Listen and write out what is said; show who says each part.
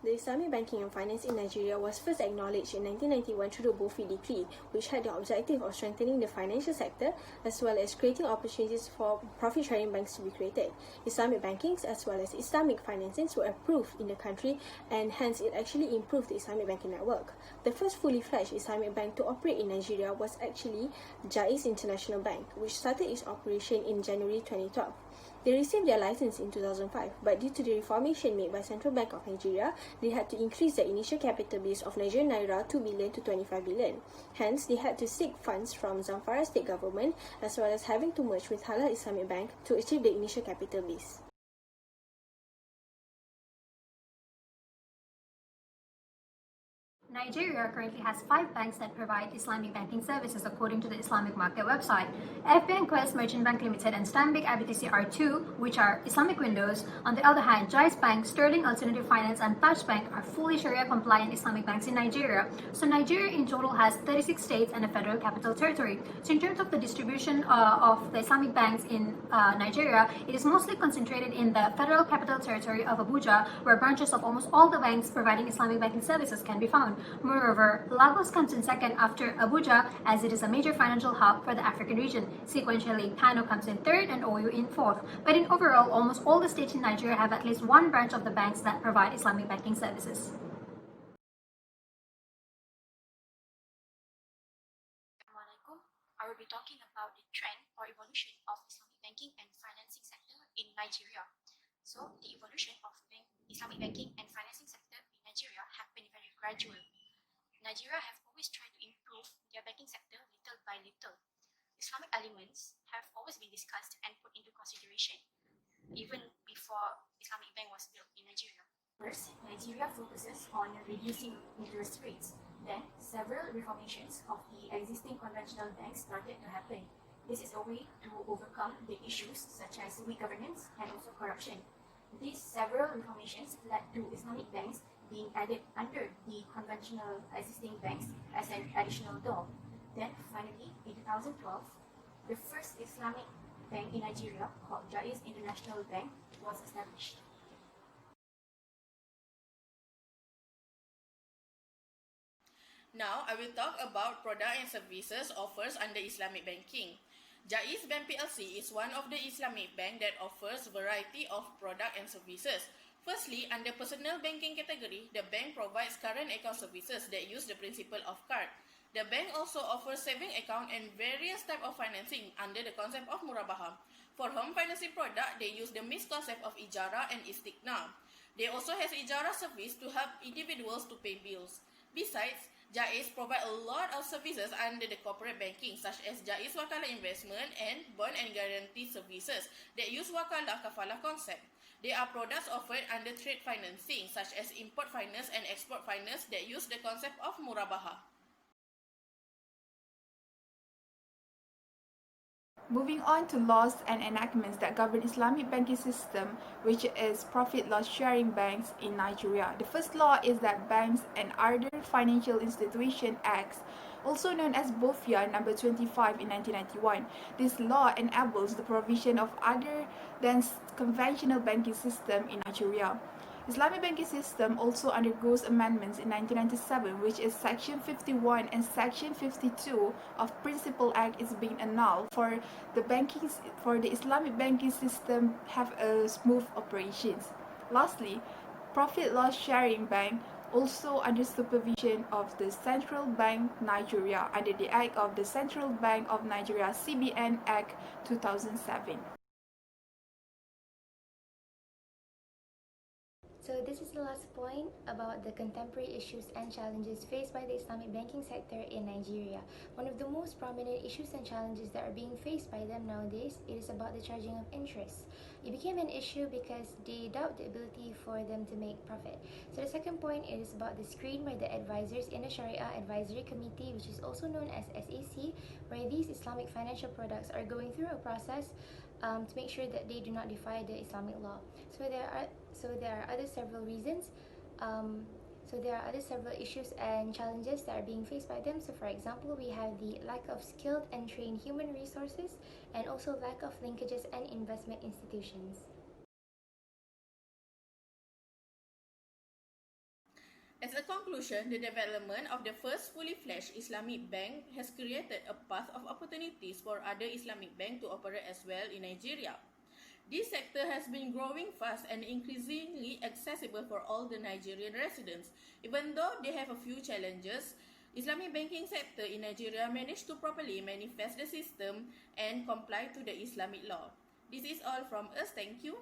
Speaker 1: The Islamic banking and finance in Nigeria was first acknowledged in 1991 through the Bofi Decree, which had the objective of strengthening the financial sector as well as creating opportunities for profit-sharing banks to be created. Islamic bankings as well as Islamic financings were approved in the country, and hence it actually improved the Islamic banking network. The first fully-fledged Islamic bank to operate in Nigeria was actually Jaiz International Bank, which started its operation in January 2012. They received their license in 2005, but due to the reformation made by Central Bank of Nigeria, they had to increase their initial capital base of Nigerian Naira 2 billion to 25 billion. Hence, they had to seek funds from Zamfara state government as well as having to merge with Halal Islamic Bank to achieve the initial capital base.
Speaker 2: Nigeria currently has 5 banks that provide Islamic banking services according to the Islamic Market website. FBank Merchant Bank Limited and Stanbic IBTC are 2, which are Islamic windows. On the other hand, Jaiz Bank, Sterling Alternative Finance and Taj Bank are fully Sharia compliant Islamic banks in Nigeria. So Nigeria in total has 36 states and a federal capital territory. So in terms of the distribution of the Islamic banks in Nigeria, it is mostly concentrated in the federal capital territory of Abuja, where branches of almost all the banks providing Islamic banking services can be found. Moreover, Lagos comes in second after Abuja, as it is a major financial hub for the African region. Sequentially, Kano comes in third and Oyo in fourth. But in overall, almost all the states in Nigeria have at least one branch of the banks that provide Islamic banking services.
Speaker 3: Assalamualaikum. I will be talking about the trend or evolution of Islamic banking and financing sector in Nigeria. So, the evolution of Islamic banking and financing sector in Nigeria have been very gradual. Nigeria have always tried to improve their banking sector little by little. Islamic elements have always been discussed and put into consideration, even before Islamic Bank was built in Nigeria. First, Nigeria focuses on reducing interest rates. Then, several reformations of the existing conventional banks started to happen. This is a way to overcome the issues such as weak governance and also corruption. These several reformations led to Islamic banks being added under the conventional existing banks as an additional door. Then, finally, in 2012, the first Islamic bank in Nigeria, called Jaiz International Bank, was established.
Speaker 4: Now, I will talk about product and services offers under Islamic banking. Jaiz Bank PLC is one of the Islamic bank that offers variety of product and services. Firstly, under personal banking category, the bank provides current account services that use the principle of card. The bank also offers saving account and various type of financing under the concept of murabaha. For home financing product, they use the mixed concept of ijara and istiqna. They also has ijara service to help individuals to pay bills. Besides, Jaiz provide a lot of services under the corporate banking, such as Jaiz Wakalah Investment and Bond and Guarantee Services that use Wakalah Kafalah concept. There are products offered under trade financing, such as import finance and export finance that use the concept of murabaha.
Speaker 5: Moving on to laws and enactments that govern Islamic banking system, which is profit loss sharing banks in Nigeria. The first law is that Banks and Other Financial Institution Acts, also known as BOFIA number 25 in 1991. This law enables the provision of other than conventional banking system in Nigeria. Islamic banking system also undergoes amendments in 1997, which is Section 51 and Section 52 of Principal Act is being annulled for the Islamic banking system have a smooth operations. Lastly, profit loss sharing bank also under supervision of the Central Bank Nigeria under the Act of the Central Bank of Nigeria CBN Act 2007.
Speaker 6: So this is the last point about the contemporary issues and challenges faced by the Islamic banking sector in Nigeria. One of the most prominent issues and challenges that are being faced by them nowadays, it is about the charging of interest. It became an issue because they doubt the ability for them to make profit. So the second point is about the screen by the advisors in the Sharia Advisory Committee, which is also known as SAC, where these Islamic financial products are going through a process to make sure that they do not defy the Islamic law. So there are other several reasons. There are other several issues and challenges that are being faced by them. So for example, we have the lack of skilled and trained human resources, and also lack of linkages and investment institutions.
Speaker 4: conclusion, the development of the first fully fledged Islamic bank has created a path of opportunities for other Islamic banks to operate as well in Nigeria. This sector has been growing fast and increasingly accessible for all the Nigerian residents. Even though they have a few challenges, Islamic banking sector in Nigeria managed to properly manifest the system and comply to the Islamic law. This is all from us. Thank you.